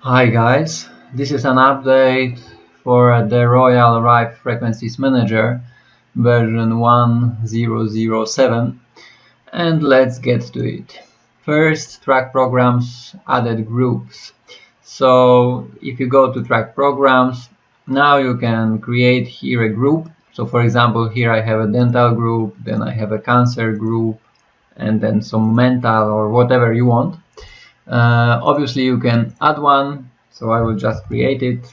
Hi guys, this is an update for the Royal Rife Frequencies Manager version 1.007, and let's get to it. First, track programs added groups. So if you go to track programs, now you can create here a group. So for example, here I have a dental group, then I have a cancer group, and then some mental or whatever you want. Obviously you can add one, so I will just create it,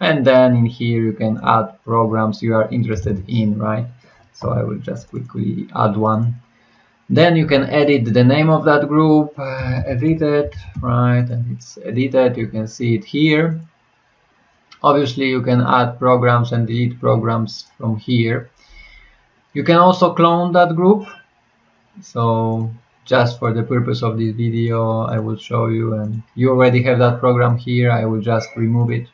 and then in here you can add programs you are interested in, right? So I will just quickly add one. Then you can edit the name of that group, edit it, right? And it's edited, you can see it here. Obviously you can add programs and delete programs from here. You can also clone that group. So just for the purpose of this video, I will show you, and you already have that program here. I will just remove it.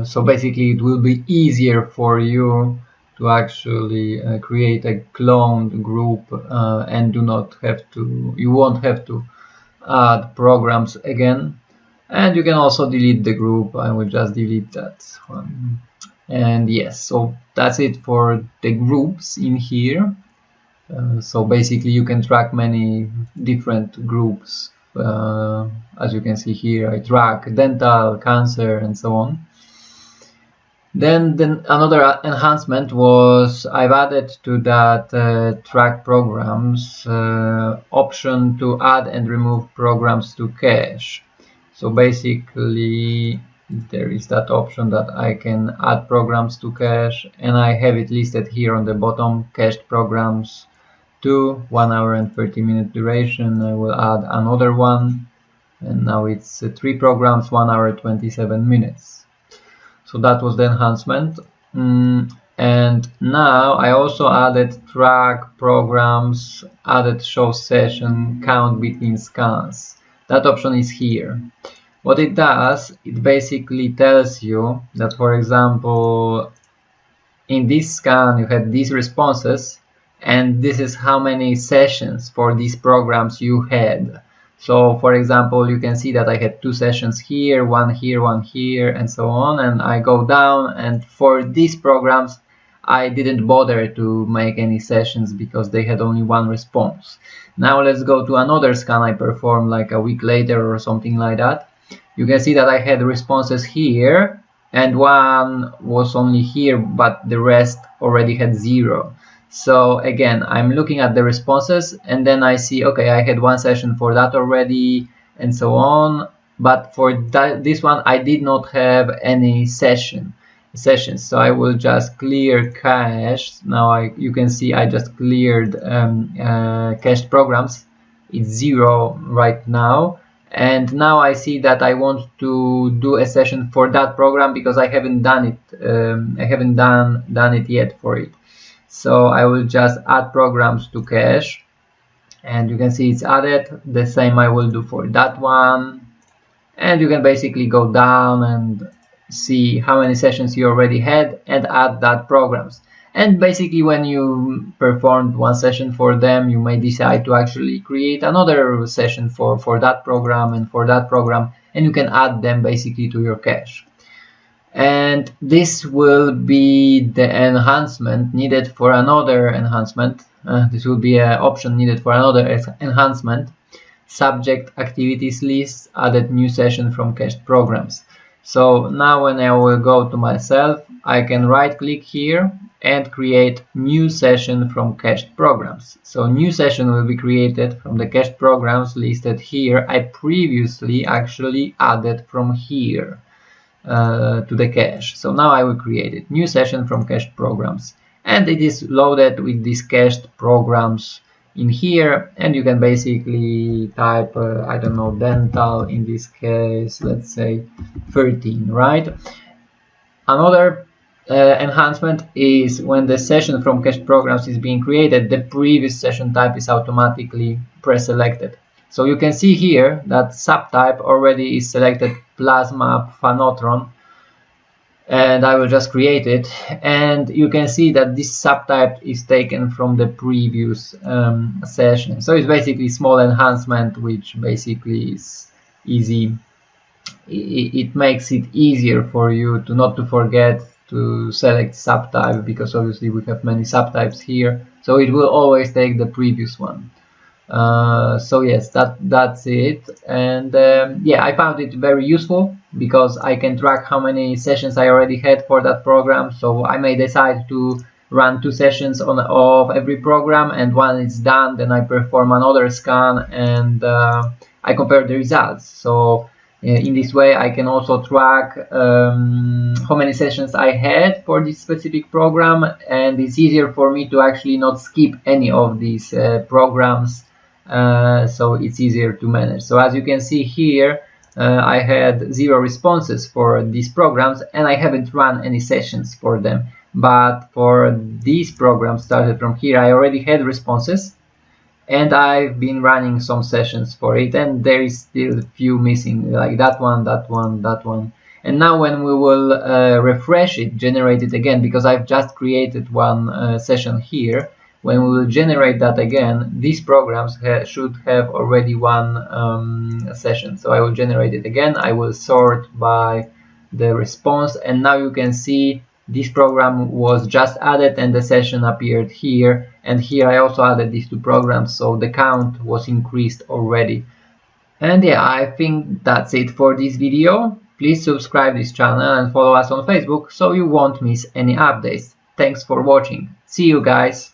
So basically it will be easier for you to actually create a cloned group and you won't have to add programs again. And you can also delete the group. I will just delete that one. And yes, so that's it for the groups in here. So basically you can track many different groups. As you can see here, I track dental, cancer, and so on. Then another enhancement was I've added to that track programs option to add and remove programs to cache. So basically there is that option that I can add programs to cache, and I have it listed here on the bottom, cached programs to 1 hour and 30-minute duration. I will add another one, and now it's 3 programs, 1 hour 27 minutes. So that was the enhancement. And now I also added track programs, added show session count between scans. That option is here. What it does, it basically tells you that, for example, in this scan you had these responses, and this is how many sessions for these programs you had. So for example, you can see that I had 2 sessions here, one here, and so on, and I go down, and for these programs I didn't bother to make any sessions because they had only 1 response. Now let's go to another scan I performed like a week later or something like that. You can see that I had responses here, and 1 was only here, but the rest already had 0. So again, I'm looking at the responses, and then I see, okay, I had 1 session for that already, and so on. But for this one, I did not have any sessions. So I will just clear cache. Now you can see I just cleared cached programs. It's 0 right now. And now I see that I want to do a session for that program because I haven't done it. I haven't done it yet for it. So I will just add programs to cache, and you can see it's added. The same I will do for that one, and you can basically go down and see how many sessions you already had and add that programs. And basically when you performed 1 session for them, you may decide to actually create another session for that program and for that program, and you can add them basically to your cache. And this will be the enhancement needed for another enhancement. This will be an option needed for another enhancement. Subject activities list, added new session from cached programs. So now when I will go to myself, I can right click here and create new session from cached programs. So new session will be created from the cached programs listed here. I previously actually added from here to the cache. So now I will create it. New session from cached programs, and it is loaded with these cached programs in here, and you can basically type I don't know, dental in this case, let's say 13, right? Another enhancement is when the session from cached programs is being created, the previous session type is automatically pre-selected. So you can see here that subtype already is selected, plasma phanotron, and I will just create it, and you can see that this subtype is taken from the previous session. So it's basically small enhancement which basically is easy. It makes it easier for you to not to forget to select subtype, because obviously we have many subtypes here, so it will always take the previous one. So yes, that's it. And yeah, I found it very useful because I can track how many sessions I already had for that program. So I may decide to run 2 sessions of every program, and when it's done, then I perform another scan and I compare the results. So in this way I can also track how many sessions I had for this specific program, and it's easier for me to actually not skip any of these programs. So it's easier to manage. So as you can see here, I had 0 responses for these programs, and I haven't run any sessions for them. But for these programs started from here, I already had responses, and I've been running some sessions for it, and there is still a few missing, like that one, that one, that one. And now when we will refresh it, generate it again, because I've just created one session here, when we will generate that again, these programs should have already one session. So I will generate it again, I will sort by the response, and now you can see this program was just added and the session appeared here, and here I also added these 2 programs, so the count was increased already. And yeah, I think that's it for this video. Please subscribe this channel and follow us on Facebook so you won't miss any updates. Thanks for watching. See you guys!